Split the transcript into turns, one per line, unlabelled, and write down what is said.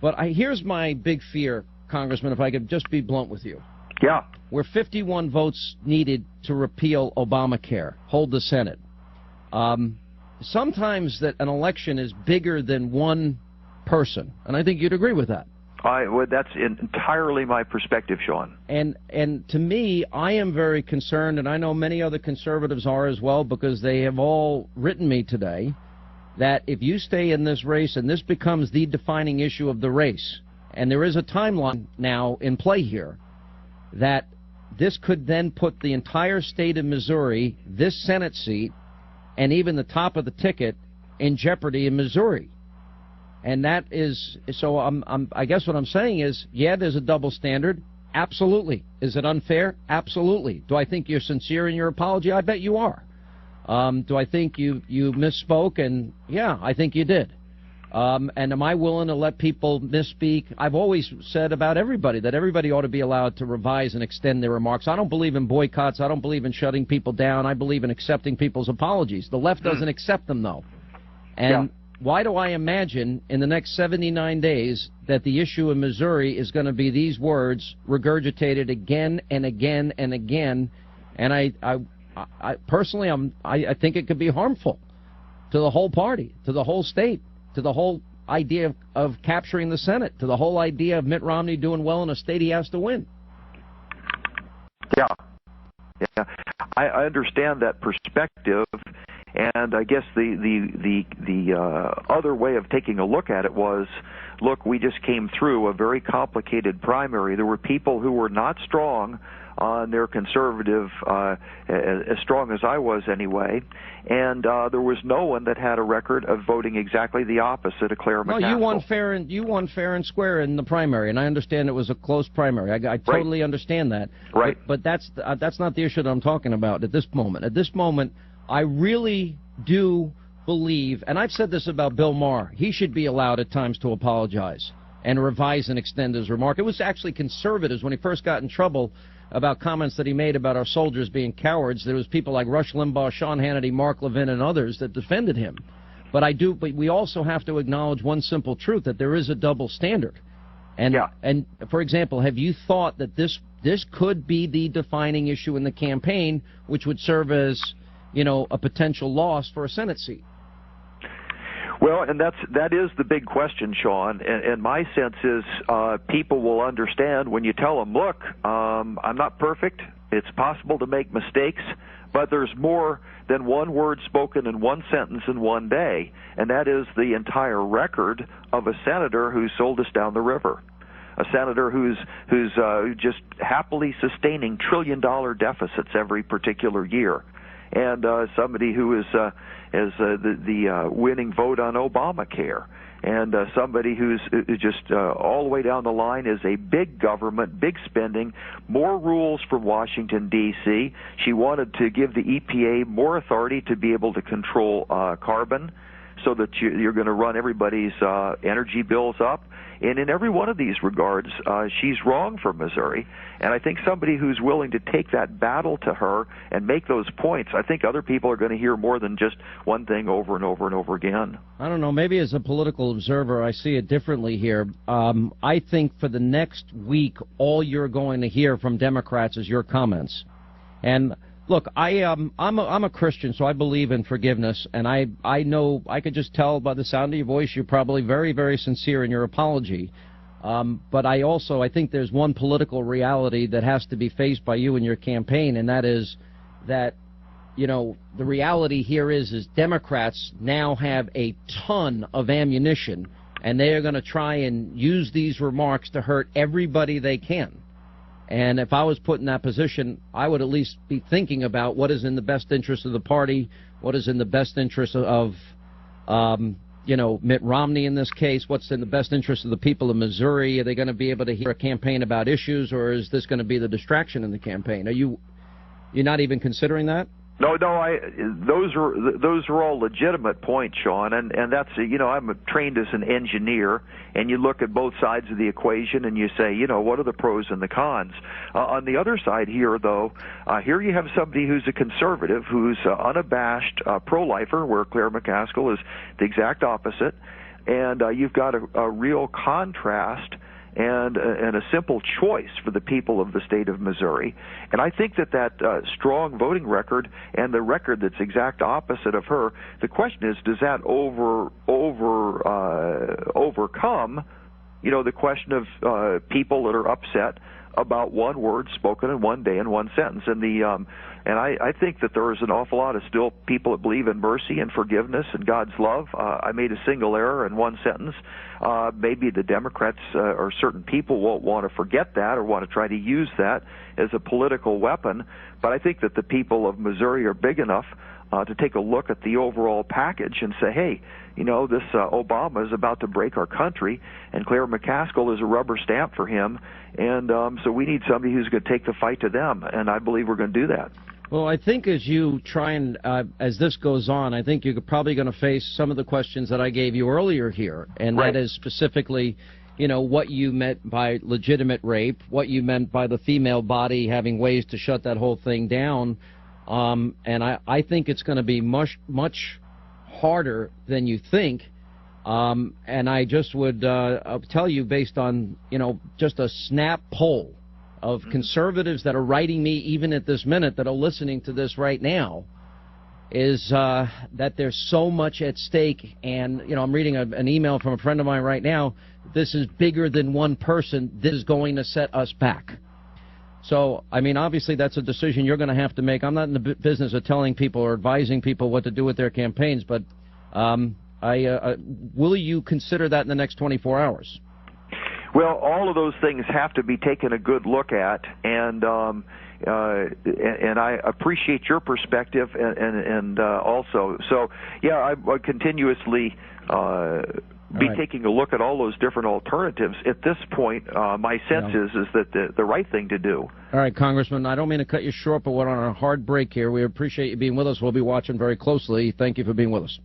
But here's my big fear, Congressman, if I could just be blunt with you.
Yeah.
We're 51 votes needed to repeal Obamacare, hold the Senate. Sometimes that an election is bigger than one person, and I think you'd agree with that.
That's entirely my perspective, Sean.
And to me, I am very concerned, and I know many other conservatives are as well, because they have all written me today, that if you stay in this race and this becomes the defining issue of the race, and there is a timeline now in play here, that this could then put the entire state of Missouri, this Senate seat, and even the top of the ticket in jeopardy in Missouri. And that is, so I guess what I'm saying is, yeah, there's a double standard. Absolutely. Is it unfair? Absolutely. Do I think you're sincere in your apology? I bet you are. Do I think you misspoke? And yeah, I think you did. And am I willing to let people misspeak? I've always said about everybody that everybody ought to be allowed to revise and extend their remarks. I don't believe in boycotts. I don't believe in shutting people down. I believe in accepting people's apologies. The left doesn't accept them, though. And why do I imagine in the next 79 days that the issue in Missouri is going to be these words regurgitated again and again and again? And I personally, I think it could be harmful to the whole party, to the whole state, to the whole idea of capturing the Senate, to the whole idea of Mitt Romney doing well in a state he has to win.
Yeah. I understand that perspective, and I guess the other way of taking a look at it was, look, we just came through a very complicated primary. There were people who were not strong on their conservative, as strong as I was anyway, and there was no one that had a record of voting exactly the opposite of Claire McCaskill.
No, you won fair and square in the primary, and I understand it was a close primary. I totally understand that.
Right.
But that's not the issue that I'm talking about at this moment. At this moment, I really do believe, and I've said this about Bill Maher, he should be allowed at times to apologize and revise and extend his remark. It was actually conservatives when he first got in trouble about comments that he made about our soldiers being cowards. There was people like Rush Limbaugh, Sean Hannity, Mark Levin, and others that defended him. But we also have to acknowledge one simple truth, that there is a double standard. And for example, have you thought that this could be the defining issue in the campaign, which would serve as, a potential loss for a Senate seat?
Well, and that is the big question, Sean. And my sense is people will understand when you tell them, look, I'm not perfect. It's possible to make mistakes, but there's more than one word spoken in one sentence in one day, and that is the entire record of a senator who sold us down the river. A senator who's just happily sustaining trillion-dollar deficits every particular year, and somebody who is the winning vote on Obamacare, and somebody who's just all the way down the line is a big government, big spending, more rules from Washington, D.C. She wanted to give the EPA more authority to be able to control carbon, so that you're going to run everybody's energy bills up. And in every one of these regards, she's wrong for Missouri. And I think somebody who's willing to take that battle to her and make those points, I think other people are going to hear more than just one thing over and over and over again.
I don't know. Maybe as a political observer, I see it differently here. I think for the next week, all you're going to hear from Democrats is your comments. And look, I'm a Christian, so I believe in forgiveness, and I know, I could just tell by the sound of your voice you're probably very, very sincere in your apology. But I think there's one political reality that has to be faced by you in your campaign, and that is that, the reality here is Democrats now have a ton of ammunition, and they are going to try and use these remarks to hurt everybody they can. And if I was put in that position, I would at least be thinking about what is in the best interest of the party, what is in the best interest of, Mitt Romney in this case, what's in the best interest of the people of Missouri. Are they going to be able to hear a campaign about issues, or is this going to be the distraction in the campaign? You're not even considering that?
No, those are all legitimate points, Sean, and that's, I'm trained as an engineer, and you look at both sides of the equation and you say, what are the pros and the cons? On the other side here, though, here you have somebody who's a conservative, who's unabashed pro-lifer, where Claire McCaskill is the exact opposite. and you've got a real contrast and a simple choice for the people of the state of Missouri. And I think that strong voting record and the record that's exact opposite of her, the question is, does that overcome, the question of people that are upset about one word spoken in one day in one sentence? And I think that there is an awful lot of still people that believe in mercy and forgiveness and God's love. I made a single error in one sentence. Maybe the Democrats or certain people won't want to forget that or want to try to use that as a political weapon. But I think that the people of Missouri are big enough to take a look at the overall package and say, hey, this Obama is about to break our country, and Claire McCaskill is a rubber stamp for him, and so we need somebody who's going to take the fight to them, and I believe we're going to do that.
Well, I think as you try and, as this goes on, I think you're probably going to face some of the questions that I gave you earlier here, and
right.
That is specifically, what you meant by legitimate rape, what you meant by the female body having ways to shut that whole thing down, and I think it's going to be much harder than you think, and I just would tell you, based on, just a snap poll of conservatives that are writing me even at this minute, that are listening to this right now, is that there's so much at stake. And, I'm reading an email from a friend of mine right now. This is bigger than one person. This is going to set us back. So, obviously that's a decision you're going to have to make. I'm not in the business of telling people or advising people what to do with their campaigns, but will you consider that in the next 24 hours?
Well, all of those things have to be taken a good look at, and I appreciate your perspective, and also, so yeah, I continuously be taking a look at all those different alternatives. At this point, my sense is that the right thing to do. All
right, Congressman, I don't mean to cut you short, but we're on a hard break here. We appreciate you being with us. We'll be watching very closely. Thank you for being with us.